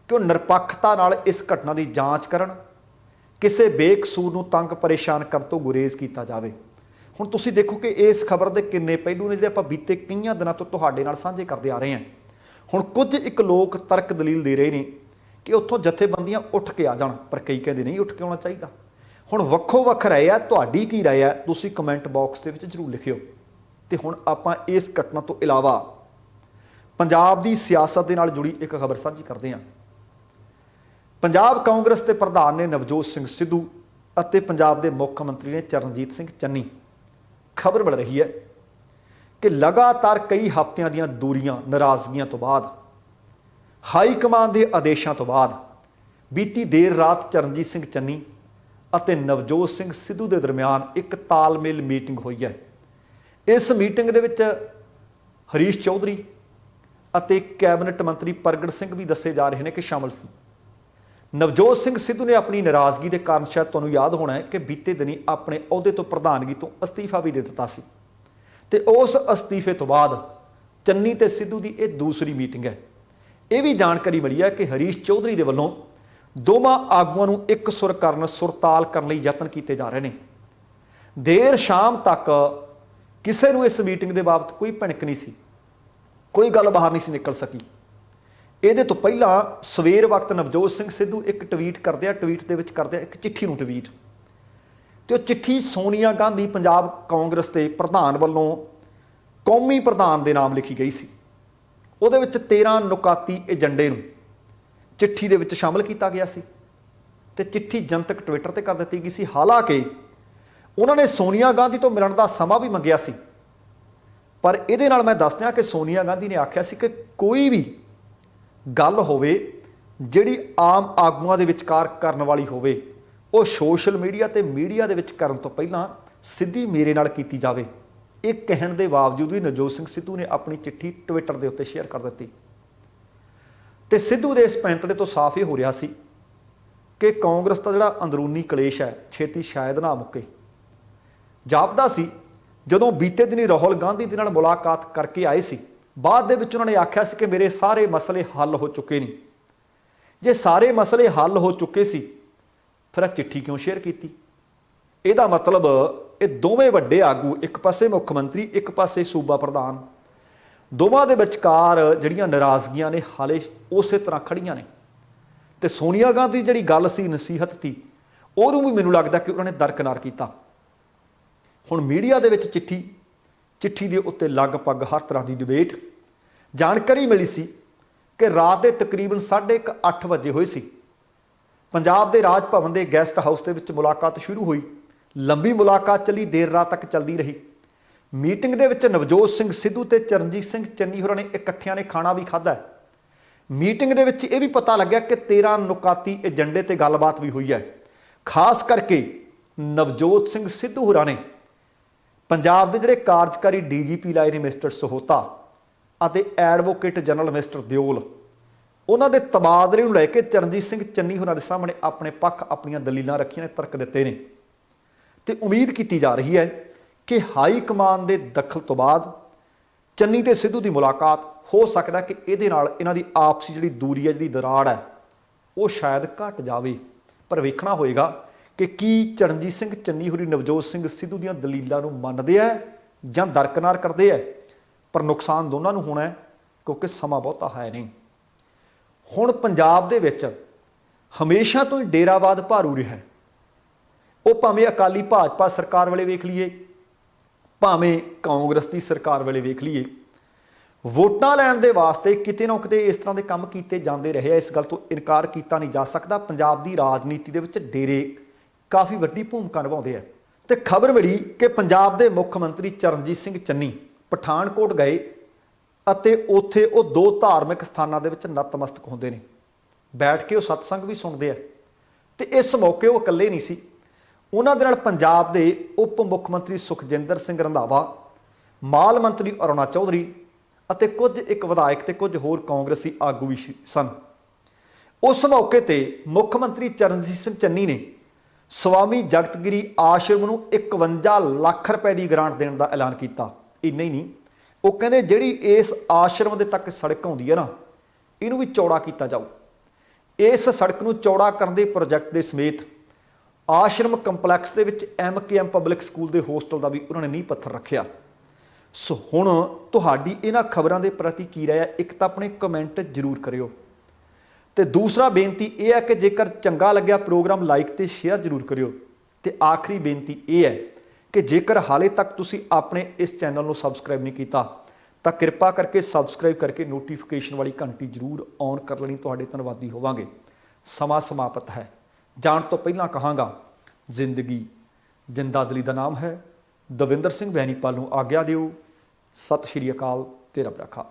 ਕਿ ਉਹ ਨਿਰਪੱਖਤਾ ਨਾਲ ਇਸ ਘਟਨਾ ਦੀ ਜਾਂਚ ਕਰਨ, ਕਿਸੇ ਬੇਕਸੂਰ ਨੂੰ ਤੰਗ ਪਰੇਸ਼ਾਨ ਕਰਨ ਤੋਂ ਗੁਰੇਜ਼ ਕੀਤਾ ਜਾਵੇ। ਹੁਣ ਤੁਸੀਂ ਦੇਖੋ ਕਿ ਇਸ ਖਬਰ ਦੇ ਕਿੰਨੇ ਪਹਿਲੂ ਨੇ ਜਿਹੜੇ ਆਪਾਂ ਬੀਤੇ ਕਈਆਂ ਦਿਨਾਂ ਤੋਂ ਤੁਹਾਡੇ ਨਾਲ ਸਾਂਝੇ ਕਰਦੇ ਆ ਰਹੇ ਹਾਂ। ਹੁਣ ਕੁਝ ਇੱਕ ਲੋਕ ਤਰਕ ਦਲੀਲ ਦੇ ਰਹੇ ਨੇ ਕਿ ਉੱਥੋਂ ਜਥੇਬੰਦੀਆਂ ਉੱਠ ਕੇ ਆ ਜਾਣ, ਪਰ ਕਈ ਕਹਿੰਦੇ ਨਹੀਂ ਉੱਠ ਕੇ ਆਉਣਾ ਚਾਹੀਦਾ। ਹੁਣ ਵੱਖੋ ਵੱਖ ਰਾਏ ਆ, ਤੁਹਾਡੀ ਕੀ ਰਾਏ ਆ? ਤੁਸੀਂ ਕਮੈਂਟ ਬਾਕਸ ਦੇ ਵਿੱਚ ਜ਼ਰੂਰ ਲਿਖਿਓ। ਤੇ ਹੁਣ ਆਪਾਂ ਇਸ ਘਟਨਾ ਤੋਂ ਇਲਾਵਾ ਪੰਜਾਬ ਦੀ ਸਿਆਸਤ ਦੇ ਨਾਲ ਜੁੜੀ ਇੱਕ ਖਬਰ ਸਾਂਝੀ ਕਰਦੇ ਹਾਂ। ਪੰਜਾਬ ਕਾਂਗਰਸ ਦੇ ਪ੍ਰਧਾਨ ਨੇ ਨਵਜੋਤ ਸਿੰਘ ਸਿੱਧੂ ਅਤੇ ਪੰਜਾਬ ਦੇ ਮੁੱਖ ਮੰਤਰੀ ਨੇ ਚਰਨਜੀਤ ਸਿੰਘ ਚੰਨੀ। ਖਬਰ ਮਿਲ ਰਹੀ ਹੈ ਕਿ ਲਗਾਤਾਰ ਕਈ ਹਫ਼ਤਿਆਂ ਦੀਆਂ ਦੂਰੀਆਂ, ਨਾਰਾਜ਼ਗੀਆਂ ਤੋਂ ਬਾਅਦ, ਹਾਈ ਕਮਾਨ ਦੇ ਆਦੇਸ਼ਾਂ ਤੋਂ ਬਾਅਦ ਬੀਤੀ ਦੇਰ ਰਾਤ ਚਰਨਜੀਤ ਸਿੰਘ ਚੰਨੀ ਅਤੇ ਨਵਜੋਤ ਸਿੰਘ ਸਿੱਧੂ ਦੇ ਦਰਮਿਆਨ ਇੱਕ ਤਾਲਮੇਲ ਮੀਟਿੰਗ ਹੋਈ ਹੈ। ਇਸ ਮੀਟਿੰਗ ਦੇ ਵਿੱਚ ਹਰੀਸ਼ ਚੌਧਰੀ ਅਤੇ ਕੈਬਨਿਟ ਮੰਤਰੀ ਪ੍ਰਗਟ ਸਿੰਘ ਵੀ ਦੱਸੇ ਜਾ ਰਹੇ ਨੇ ਕਿ ਸ਼ਾਮਲ ਸੀ। ਨਵਜੋਤ ਸਿੰਘ ਸਿੱਧੂ ਨੇ ਆਪਣੀ ਨਾਰਾਜ਼ਗੀ ਦੇ ਕਾਰਨ, ਸ਼ਾਇਦ ਤੁਹਾਨੂੰ ਯਾਦ ਹੋਣਾ ਹੈ ਕਿ ਬੀਤੇ ਦਿਨੀ ਆਪਣੇ ਅਹੁਦੇ ਤੋਂ ਪ੍ਰਧਾਨਗੀ ਤੋਂ ਅਸਤੀਫਾ ਵੀ ਦੇ ਦਿੱਤਾ ਸੀ ਤੇ ਉਸ ਅਸਤੀਫੇ ਤੋਂ ਬਾਅਦ ਚੰਨੀ ਤੇ ਸਿੱਧੂ ਦੀ ਇਹ ਦੂਸਰੀ ਮੀਟਿੰਗ ਹੈ। ਇਹ ਵੀ ਜਾਣਕਾਰੀ ਮਿਲੀ ਹੈ ਕਿ ਹਰੀਸ਼ ਚੌਧਰੀ ਦੇ ਵੱਲੋਂ ਦੋਵਾਂ ਆਗੂਆਂ ਨੂੰ ਇੱਕ ਸੁਰ ਕਰਨ, ਸੁਰਤਾਲ ਕਰਨ ਲਈ ਯਤਨ ਕੀਤੇ ਜਾ ਰਹੇ ਨੇ। ਦੇਰ ਸ਼ਾਮ ਤੱਕ ਕਿਸੇ ਨੂੰ ਇਸ ਮੀਟਿੰਗ ਦੇ ਬਾਬਤ ਕੋਈ ਭਿਣਕ ਨਹੀਂ ਸੀ, ਕੋਈ ਗੱਲ ਬਾਹਰ ਨਹੀਂ ਸੀ ਨਿਕਲ ਸਕੀ। ਇਹਦੇ ਤੋਂ ਪਹਿਲਾਂ ਸਵੇਰ ਵਕਤ ਨਵਜੋਤ ਸਿੰਘ ਸਿੱਧੂ ਇੱਕ ਟਵੀਟ ਕਰਦੇ ਆ, ਟਵੀਟ ਦੇ ਵਿੱਚ ਕਰਦੇ ਆ ਇੱਕ ਚਿੱਠੀ ਨੂੰ ਟਵੀਟ, ਤੇ ਉਹ ਚਿੱਠੀ ਸੋਨੀਆ ਗਾਂਧੀ ਪੰਜਾਬ ਕਾਂਗਰਸ ਦੇ ਪ੍ਰਧਾਨ ਵੱਲੋਂ ਕੌਮੀ ਪ੍ਰਧਾਨ ਦੇ ਨਾਮ ਲਿਖੀ ਗਈ ਸੀ। ਉਹਦੇ ਵਿੱਚ 13 ਨੁਕਾਤੀ ਏਜੰਡੇ ਨੂੰ ਚਿੱਠੀ ਦੇ ਵਿੱਚ ਸ਼ਾਮਲ ਕੀਤਾ ਗਿਆ ਸੀ ਤੇ ਚਿੱਠੀ ਜਨਤਕ ਟਵਿੱਟਰ ਤੇ ਕਰ ਦਿੱਤੀ ਗਈ ਸੀ। ਹਾਲਾਂਕਿ ਉਹਨਾਂ ਨੇ ਸੋਨੀਆ ਗਾਂਧੀ ਤੋਂ ਮਿਲਣ ਦਾ ਸਮਾਂ ਵੀ ਮੰਗਿਆ ਸੀ, ਪਰ ਇਹਦੇ ਨਾਲ ਮੈਂ ਦੱਸ ਦਿਆਂ ਕਿ ਸੋਨੀਆ ਗਾਂਧੀ ਨੇ ਆਖਿਆ ਸੀ ਕਿ ਕੋਈ ਵੀ ਗੱਲ ਹੋਵੇ ਜਿਹੜੀ ਆਮ ਆਗੂਆਂ ਦੇ ਵਿਚਕਾਰ ਕਰਨ ਵਾਲੀ ਹੋਵੇ, ਉਹ ਸੋਸ਼ਲ ਮੀਡੀਆ ਤੇ ਮੀਡੀਆ ਦੇ ਵਿੱਚ ਕਰਨ ਤੋਂ ਪਹਿਲਾਂ ਸਿੱਧੀ ਮੇਰੇ ਨਾਲ ਕੀਤੀ ਜਾਵੇ। ਇਹ ਕਹਿਣ ਦੇ ਬਾਵਜੂਦ ਵੀ ਨਵਜੋਤ ਸਿੰਘ ਸਿੱਧੂ ਨੇ ਆਪਣੀ ਚਿੱਠੀ ਟਵਿੱਟਰ ਦੇ ਉੱਤੇ ਸ਼ੇਅਰ ਕਰ ਦਿੱਤੀ ਤੇ ਸਿੱਧੂ ਦੇ ਇਸ ਪੈਂਤੜੇ ਤੋਂ ਸਾਫ਼ ਇਹ ਹੋ ਰਿਹਾ ਸੀ ਕਿ ਕਾਂਗਰਸ ਦਾ ਜਿਹੜਾ ਅੰਦਰੂਨੀ ਕਲੇਸ਼ ਹੈ ਛੇਤੀ ਸ਼ਾਇਦ ਨਾ ਮੁੱਕੇ। ਜਾਪਦਾ ਸੀ ਜਦੋਂ ਬੀਤੇ ਦਿਨੀ ਰਾਹੁਲ ਗਾਂਧੀ ਦੇ ਨਾਲ ਮੁਲਾਕਾਤ ਕਰਕੇ ਆਏ ਸੀ, ਬਾਅਦ ਦੇ ਵਿੱਚ ਉਹਨਾਂ ਨੇ ਆਖਿਆ ਸੀ ਕਿ ਮੇਰੇ ਸਾਰੇ ਮਸਲੇ ਹੱਲ ਹੋ ਚੁੱਕੇ ਨੇ। ਜੇ ਸਾਰੇ ਮਸਲੇ ਹੱਲ ਹੋ ਚੁੱਕੇ ਸੀ ਫਿਰ ਇਹ ਚਿੱਠੀ ਕਿਉਂ ਸ਼ੇਅਰ ਕੀਤੀ? ਇਹਦਾ ਮਤਲਬ ਇਹ ਦੋਵੇਂ ਵੱਡੇ ਆਗੂ, ਇੱਕ ਪਾਸੇ ਮੁੱਖ ਮੰਤਰੀ, ਇੱਕ ਪਾਸੇ ਸੂਬਾ ਪ੍ਰਧਾਨ, ਦੋਵਾਂ ਦੇ ਵਿਚਕਾਰ ਜਿਹੜੀਆਂ ਨਾਰਾਜ਼ਗੀਆਂ ਨੇ ਹਾਲੇ ਉਸੇ ਤਰ੍ਹਾਂ ਖੜੀਆਂ ਨੇ। ਤੇ ਸੋਨੀਆ ਗਾਂਧੀ ਜਿਹੜੀ ਗੱਲ ਸੀ, ਨਸੀਹਤ ਸੀ, ਉਹਨੂੰ ਵੀ ਮੈਨੂੰ ਲੱਗਦਾ ਕਿ ਉਹਨਾਂ ਨੇ ਦਰਕਿਨਾਰ ਕੀਤਾ। ਹੁਣ ਮੀਡੀਆ ਦੇ ਵਿੱਚ ਚਿੱਠੀ ਦੇ ਉੱਤੇ ਲਗਭਗ ਹਰ ਤਰ੍ਹਾਂ ਦੀ ਡਿਬੇਟ। ਜਾਣਕਾਰੀ ਮਿਲੀ ਸੀ ਕਿ ਰਾਤ ਦੇ ਤਕਰੀਬਨ 8:30 ਵਜੇ ਹੋਏ ਸੀ। ਪੰਜਾਬ ਦੇ ਰਾਜ ਭਵਨ ਦੇ ਗੈਸਟ ਹਾਊਸ ਦੇ ਵਿੱਚ ਮੁਲਾਕਾਤ ਸ਼ੁਰੂ ਹੋਈ। ਲੰਬੀ ਮੁਲਾਕਾਤ ਚੱਲੀ, ਦੇਰ ਰਾਤ ਤੱਕ ਚੱਲਦੀ ਰਹੀ। ਮੀਟਿੰਗ ਦੇ ਵਿੱਚ ਨਵਜੋਤ ਸਿੰਘ ਸਿੱਧੂ ਤੇ ਚਰਨਜੀਤ ਸਿੰਘ ਚੰਨੀ ਹੋਰਾਂ ਨੇ ਇਕੱਠਿਆਂ ਨੇ ਖਾਣਾ ਵੀ ਖਾਧਾ। ਮੀਟਿੰਗ ਦੇ ਵਿੱਚ ਇਹ ਵੀ ਪਤਾ ਲੱਗਿਆ ਕਿ 13 ਨੁਕਾਤੀ ਏਜੰਡੇ ਤੇ ਗੱਲਬਾਤ ਵੀ ਹੋਈ ਹੈ। ਖਾਸ ਕਰਕੇ ਨਵਜੋਤ ਸਿੰਘ ਸਿੱਧੂ ਹੋਰਾਂ ਨੇ ਪੰਜਾਬ ਦੇ ਜਿਹੜੇ ਕਾਰਜਕਾਰੀ ਡੀਜੀਪੀ ਲਾਏ ਨੇ ਮਿਸਟਰ ਸਹੋਤਾ ਅਤੇ ਐਡਵੋਕੇਟ ਜਨਰਲ ਮਿਸਟਰ ਦਿਓਲ, ਉਹਨਾਂ ਦੇ ਤਬਾਦਲੇ ਨੂੰ ਲੈ ਕੇ ਚਰਨਜੀਤ ਸਿੰਘ ਚੰਨੀ ਹੋਰਾਂ ਦੇ ਸਾਹਮਣੇ ਆਪਣੇ ਪੱਖ, ਆਪਣੀਆਂ ਦਲੀਲਾਂ ਰੱਖੀਆਂ ਨੇ, ਤਰਕ ਦਿੱਤੇ ਨੇ ਤੇ ਉਮੀਦ ਕੀਤੀ ਜਾ ਰਹੀ ਹੈ ਕਿ ਹਾਈ ਕਮਾਨ ਦੇ ਦਖਲ ਤੋਂ ਬਾਅਦ ਚੰਨੀ ਤੇ ਸਿੱਧੂ ਦੀ ਮੁਲਾਕਾਤ ਹੋ ਸਕਦਾ ਕਿ ਇਹਦੇ ਨਾਲ ਇਹਨਾਂ ਦੀ ਆਪਸੀ ਜਿਹੜੀ ਦੂਰੀ ਹੈ, ਜਿਹੜੀ ਦਰਾੜ ਹੈ, ਉਹ ਸ਼ਾਇਦ ਘਟ ਜਾਵੇ। ਪਰ ਵੇਖਣਾ ਹੋਏਗਾ ਕਿ ਕੀ ਚਰਨਜੀਤ ਸਿੰਘ ਚੰਨੀ ਹੋਰੀ ਨਵਜੋਤ ਸਿੰਘ ਸਿੱਧੂ ਦੀਆਂ ਦਲੀਲਾਂ ਨੂੰ ਮੰਨਦੇ ਆ ਜਾਂ ਦਰਕਨਾਰ ਕਰਦੇ ਆ। ਪਰ ਨੁਕਸਾਨ ਦੋਨਾਂ ਨੂੰ ਹੋਣਾ ਹੈ ਕਿਉਂਕਿ ਸਮਾਂ ਬਹੁਤਾ ਹੈ ਨਹੀਂ। ਹੁਣ ਪੰਜਾਬ ਦੇ ਵਿੱਚ ਹਮੇਸ਼ਾ ਤੋਂ ਹੀ ਡੇਰਾਵਾਦ ਭਾਰੂ ਰਿਹਾ ਹੈ। ਉਹ ਭਾਵੇਂ ਅਕਾਲੀ ਭਾਜਪਾ ਸਰਕਾਰ ਵੇਲੇ ਵੇਖ ਲਈਏ, ਭਾਵੇਂ ਕਾਂਗਰਸ ਦੀ ਸਰਕਾਰ ਵੇਲੇ ਵੇਖ ਲਈਏ, ਵੋਟਾਂ ਲੈਣ ਦੇ ਵਾਸਤੇ ਕਿਤੇ ਨਾ ਕਿਤੇ ਇਸ ਤਰ੍ਹਾਂ ਦੇ ਕੰਮ ਕੀਤੇ ਜਾਂਦੇ ਰਹੇ ਆ। ਇਸ ਗੱਲ ਤੋਂ ਇਨਕਾਰ ਕੀਤਾ ਨਹੀਂ ਜਾ ਸਕਦਾ। ਪੰਜਾਬ ਦੀ ਰਾਜਨੀਤੀ ਦੇ ਵਿੱਚ ਡੇਰੇ ਕਾਫੀ ਵੱਡੀ ਭੂਮਿਕਾ ਨਿਭਾਉਂਦੇ ਆ। ਤੇ ਖਬਰ ਮਿਲੀ ਕਿ ਪੰਜਾਬ ਦੇ ਮੁੱਖ ਮੰਤਰੀ ਚਰਨਜੀਤ ਸਿੰਘ ਚੰਨੀ ਪਠਾਨਕੋਟ ਗਏ ਅਤੇ ਉੱਥੇ ਉਹ 2 ਧਾਰਮਿਕ ਸਥਾਨਾਂ ਦੇ ਵਿੱਚ ਨਤਮਸਤਕ ਹੁੰਦੇ ਨੇ। ਬੈਠ ਕੇ ਉਹ ਸਤਸੰਗ ਵੀ ਸੁਣਦੇ ਆ। ਤੇ ਇਸ ਮੌਕੇ ਉਹ ਇਕੱਲੇ ਨਹੀਂ ਸੀ, ਉਹਨਾਂ ਦੇ ਨਾਲ ਪੰਜਾਬ ਦੇ ਉਪ ਮੁੱਖ ਮੰਤਰੀ ਸੁਖਜਿੰਦਰ ਸਿੰਘ ਰੰਧਾਵਾ, ਮਾਲ ਮੰਤਰੀ ਅਰੁਣਾ ਚੌਧਰੀ ਅਤੇ ਕੁਝ ਇੱਕ ਵਿਧਾਇਕ ਤੇ ਕੁਝ ਹੋਰ ਕਾਂਗਰਸੀ ਆਗੂ ਵੀ ਸਨ। ਉਸ ਮੌਕੇ ਤੇ ਮੁੱਖ ਮੰਤਰੀ ਚਰਨਜੀਤ ਸਿੰਘ ਚੰਨੀ ਨੇ ਸਵਾਮੀ ਜਗਤਗਿਰੀ ਆਸ਼ਰਮ ਨੂੰ 51 ਲੱਖ ਰੁਪਏ ਦੀ ਗ੍ਰਾਂਟ ਦੇਣ ਦਾ ਐਲਾਨ ਕੀਤਾ। ਇੰਨਾ ਹੀ ਨਹੀਂ, ਉਹ ਕਹਿੰਦੇ ਜਿਹੜੀ ਇਸ ਆਸ਼ਰਮ ਦੇ ਤੱਕ ਸੜਕ ਆਉਂਦੀ ਹੈ ਨਾ, ਇਹਨੂੰ ਵੀ ਚੌੜਾ ਕੀਤਾ ਜਾਊ। ਇਸ ਸੜਕ ਨੂੰ ਚੌੜਾ ਕਰਨ ਦੇ ਪ੍ਰੋਜੈਕਟ ਦੇ ਸਮੇਤ ਆਸ਼ਰਮ ਕੰਪਲੈਕਸ ਦੇ ਵਿੱਚ MKM ਪਬਲਿਕ ਸਕੂਲ ਦੇ ਹੋਸਟਲ ਦਾ ਵੀ ਉਹਨਾਂ ਨੇ ਨੀਂਹ ਪੱਥਰ ਰੱਖਿਆ। ਸੋ ਹੁਣ ਤੁਹਾਡੀ ਇਹਨਾਂ ਖਬਰਾਂ ਦੇ ਪ੍ਰਤੀ ਕੀ ਰਾਏ ਹੈ? ਇੱਕ ਤਾਂ ਆਪਣੇ ਕਮੈਂਟ ਜ਼ਰੂਰ ਕਰਿਓ ਤੇ ਦੂਸਰਾ ਬੇਨਤੀ ਇਹ ਹੈ ਕਿ ਜੇਕਰ ਚੰਗਾ ਲੱਗਿਆ ਪ੍ਰੋਗਰਾਮ ਲਾਈਕ ਤੇ ਸ਼ੇਅਰ ਜ਼ਰੂਰ ਕਰਿਓ। ਤੇ ਆਖਰੀ ਬੇਨਤੀ ਇਹ ਹੈ ਕਿ ਜੇਕਰ ਹਾਲੇ ਤੱਕ ਤੁਸੀਂ ਆਪਣੇ ਇਸ ਚੈਨਲ ਨੂੰ ਸਬਸਕ੍ਰਾਈਬ ਨਹੀਂ ਕੀਤਾ ਤਾਂ ਕਿਰਪਾ ਕਰਕੇ ਸਬਸਕ੍ਰਾਈਬ ਕਰਕੇ ਨੋਟੀਫਿਕੇਸ਼ਨ ਵਾਲੀ ਘੰਟੀ ਜ਼ਰੂਰ ਔਨ ਕਰ ਲੈਣੀ। ਤੁਹਾਡੇ ਧੰਨਵਾਦੀ ਹੋਵਾਂਗੇ। ਸਮਾਂ ਸਮਾਪਤ ਹੈ। ਜਾਣ ਤੋਂ ਪਹਿਲਾਂ ਕਹਾਂਗਾ, ਜ਼ਿੰਦਗੀ ਜਿੰਦਾ ਦਿਲੀ ਦਾ ਨਾਮ ਹੈ। ਦਵਿੰਦਰ ਸਿੰਘ ਬੈਣੀਪਾਲ ਨੂੰ ਆਗਿਆ ਦਿਓ। ਸਤਿ ਸ਼੍ਰੀ ਅਕਾਲ ਤੇ ਰੱਬ ਰਾਖਾ।